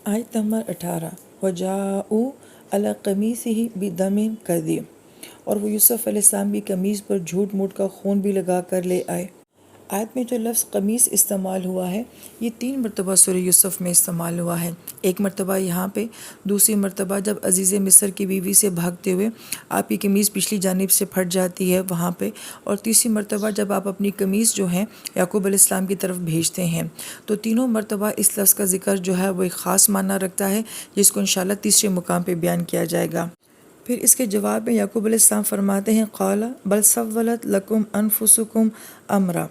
آیت نمبر 18 وَجَاءُوا عَلَىٰ قَمِيصِهِ بِدَمٍ كَذِبٍ، اور وہ یوسف علیہ السلام کی قمیص پر جھوٹ موٹ کا خون بھی لگا کر لے آئے۔ آیت میں جو لفظ قمیص استعمال ہوا ہے یہ 3 مرتبہ سورہ یوسف میں استعمال ہوا ہے۔ ایک مرتبہ یہاں پہ، دوسری مرتبہ جب عزیز مصر کی بیوی سے بھاگتے ہوئے آپ کی قمیص پچھلی جانب سے پھٹ جاتی ہے وہاں پہ، اور تیسری مرتبہ جب آپ اپنی قمیص جو ہے یعقوب علیہ السلام کی طرف بھیجتے ہیں۔ تو تینوں مرتبہ اس لفظ کا ذکر جو ہے وہ ایک خاص معنی رکھتا ہے جس کو انشاءاللہ تیسرے مقام پہ بیان کیا جائے گا۔ پھر اس کے جواب میں یعقوب علیہ السلام فرماتے ہیں قال بل سولت لکم انفسکم امرا،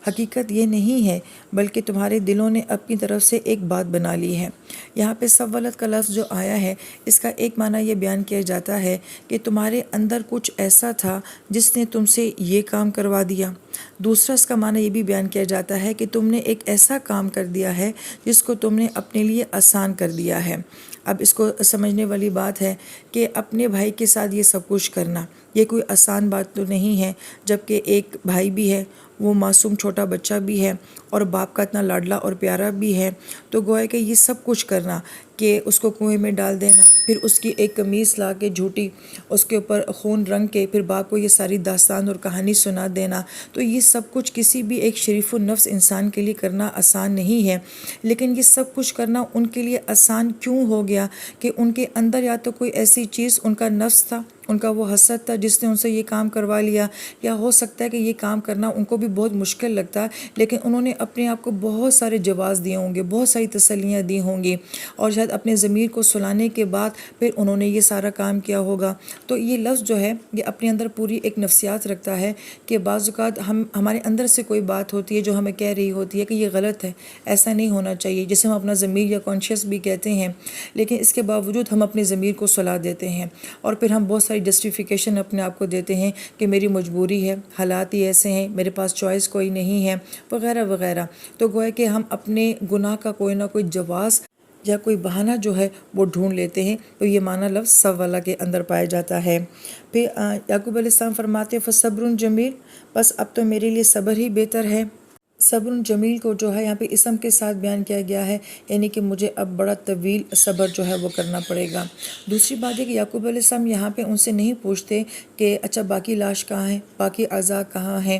حقیقت یہ نہیں ہے بلکہ تمہارے دلوں نے اپنی طرف سے ایک بات بنا لی ہے۔ یہاں پہ سولت کا لفظ جو آیا ہے اس کا ایک معنی یہ بیان کیا جاتا ہے کہ تمہارے اندر کچھ ایسا تھا جس نے تم سے یہ کام کروا دیا۔ دوسرا اس کا معنی یہ بھی بیان کیا جاتا ہے کہ تم نے ایک ایسا کام کر دیا ہے جس کو تم نے اپنے لیے آسان کر دیا ہے۔ اب اس کو سمجھنے والی بات ہے کہ اپنے بھائی کے ساتھ یہ سب کچھ کرنا یہ کوئی آسان بات تو نہیں ہے، جبکہ ایک بھائی بھی ہے، وہ معصوم چھوٹا بچہ بھی ہے اور باپ کا اتنا لاڈلا اور پیارا بھی ہے، تو گویا کہ یہ سب کچھ کرنا کہ اس کو کنویں میں ڈال دینا، پھر اس کی ایک قمیص لا کے جھوٹی اس کے اوپر خون رنگ کے پھر باپ کو یہ ساری داستان اور کہانی سنا دینا، تو یہ سب کچھ کسی بھی ایک شریف النفس انسان کے لیے کرنا آسان نہیں ہے۔ لیکن یہ سب کچھ کرنا ان کے لیے آسان کیوں ہو گیا کہ ان کے اندر یا تو کوئی ایسی چیز ان کا نفس تھا، ان کا وہ حسد تھا جس نے ان سے یہ کام کروا لیا، یا ہو سکتا ہے کہ یہ کام کرنا ان کو بھی بہت مشکل لگتا ہے لیکن انہوں نے اپنے آپ کو بہت سارے جواز دیے ہوں گے، بہت ساری تسلیاں دی ہوں گی، اور شاید اپنے ضمیر کو سلانے کے بعد پھر انہوں نے یہ سارا کام کیا ہوگا۔ تو یہ لفظ جو ہے یہ اپنے اندر پوری ایک نفسیات رکھتا ہے کہ بعض اوقات ہمارے اندر سے کوئی بات ہوتی ہے جو ہمیں کہہ رہی ہوتی ہے کہ یہ غلط ہے، ایسا نہیں ہونا چاہیے، جسے ہم اپنا ضمیر یا کانشیس بھی کہتے ہیں، لیکن اس کے باوجود ہم اپنے ضمیر کو سلا دیتے ہیں اور پھر ہم بہت ساری جسٹیفیکیشن اپنے آپ کو دیتے ہیں کہ میری مجبوری ہے، حالات ہی ایسے ہیں، میرے پاس چوائس کوئی نہیں ہے، وغیرہ وغیرہ۔ تو گویا کہ ہم اپنے گناہ کا کوئی نہ کوئی جواز یا کوئی بہانہ جو ہے وہ ڈھونڈ لیتے ہیں، تو یہ معنی لفظ سوالہ کے اندر پایا جاتا ہے۔ پھر یعقوب علیہ السلام فرماتے فصبر جمیل، بس اب تو میرے لیے صبر ہی بہتر ہے۔ صبر جمیل کو جو ہے یہاں پہ اسم کے ساتھ بیان کیا گیا ہے، یعنی کہ مجھے اب بڑا طویل صبر جو ہے وہ کرنا پڑے گا۔ دوسری بات ہے کہ یعقوب علیہ السلام یہاں پہ ان سے نہیں پوچھتے کہ اچھا باقی لاش کہاں ہیں، باقی اعضاء کہاں ہیں،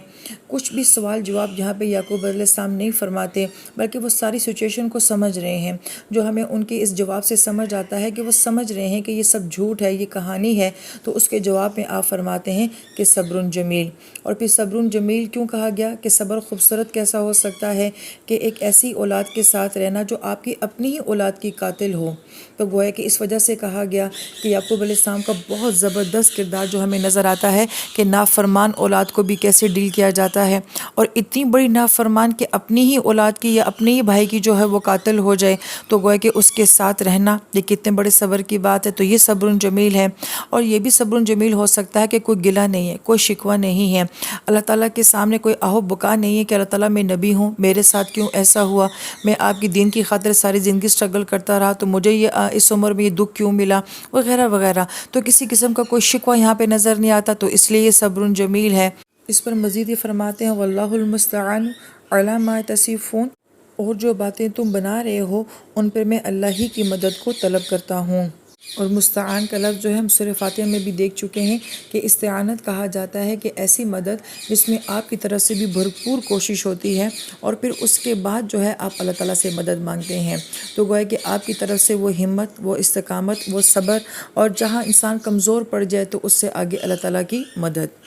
کچھ بھی سوال جواب یہاں پہ یعقوب علیہ السلام نہیں فرماتے، بلکہ وہ ساری سچویشن کو سمجھ رہے ہیں۔ جو ہمیں ان کے اس جواب سے سمجھ آتا ہے کہ وہ سمجھ رہے ہیں کہ یہ سب جھوٹ ہے، یہ کہانی ہے، تو اس کے جواب میں آپ فرماتے ہیں کہ صبر جمیل۔ اور پھر صبر جمیل کیوں کہا گیا کہ صبر خوبصورت کیسا ہو سکتا ہے کہ ایک ایسی اولاد کے ساتھ رہنا جو آپ کی اپنی ہی اولاد کی قاتل ہو، تو گویا کہ اس وجہ سے کہا گیا کہ یعقوب علیہ السلام کا بہت زبردست کردار جو ہمیں نظر آتا ہے کہ نافرمان اولاد کو بھی کیسے ڈیل کیا جاتا ہے، اور اتنی بڑی نافرمان کہ اپنی ہی اولاد کی یا اپنے ہی بھائی کی جو ہے وہ قاتل ہو جائے، تو گویا کہ اس کے ساتھ رہنا یہ کتنے بڑے صبر کی بات ہے۔ تو یہ صبر جمیل ہے، اور یہ بھی صبر جمیل ہو سکتا ہے کہ کوئی گلہ نہیں ہے، کوئی شکوہ نہیں ہے، اللہ تعالیٰ کے سامنے کوئی آہ و بکا نہیں ہے کہ اللہ تعالیٰ میں نبی ہوں، میرے ساتھ کیوں ایسا ہوا، میں آپ کی دین کی خاطر ساری زندگی سٹرگل کرتا رہا تو مجھے یہ اس عمر میں یہ دکھ کیوں ملا، وغیرہ وغیرہ۔ تو کسی قسم کا کوئی شکوہ یہاں پہ نظر نہیں آتا، تو اس لیے یہ صبر جمیل ہے۔ اس پر مزید یہ فرماتے ہیں واللہ المستعان علی ما تصفون، اور جو باتیں تم بنا رہے ہو ان پر میں اللہ ہی کی مدد کو طلب کرتا ہوں۔ اور مستعان کا لفظ جو ہے ہم سورہ فاتحہ میں بھی دیکھ چکے ہیں کہ استعانت کہا جاتا ہے کہ ایسی مدد جس میں آپ کی طرف سے بھی بھرپور کوشش ہوتی ہے اور پھر اس کے بعد جو ہے آپ اللہ تعالیٰ سے مدد مانگتے ہیں، تو گویا کہ آپ کی طرف سے وہ ہمت، وہ استقامت، وہ صبر، اور جہاں انسان کمزور پڑ جائے تو اس سے آگے اللہ تعالیٰ کی مدد۔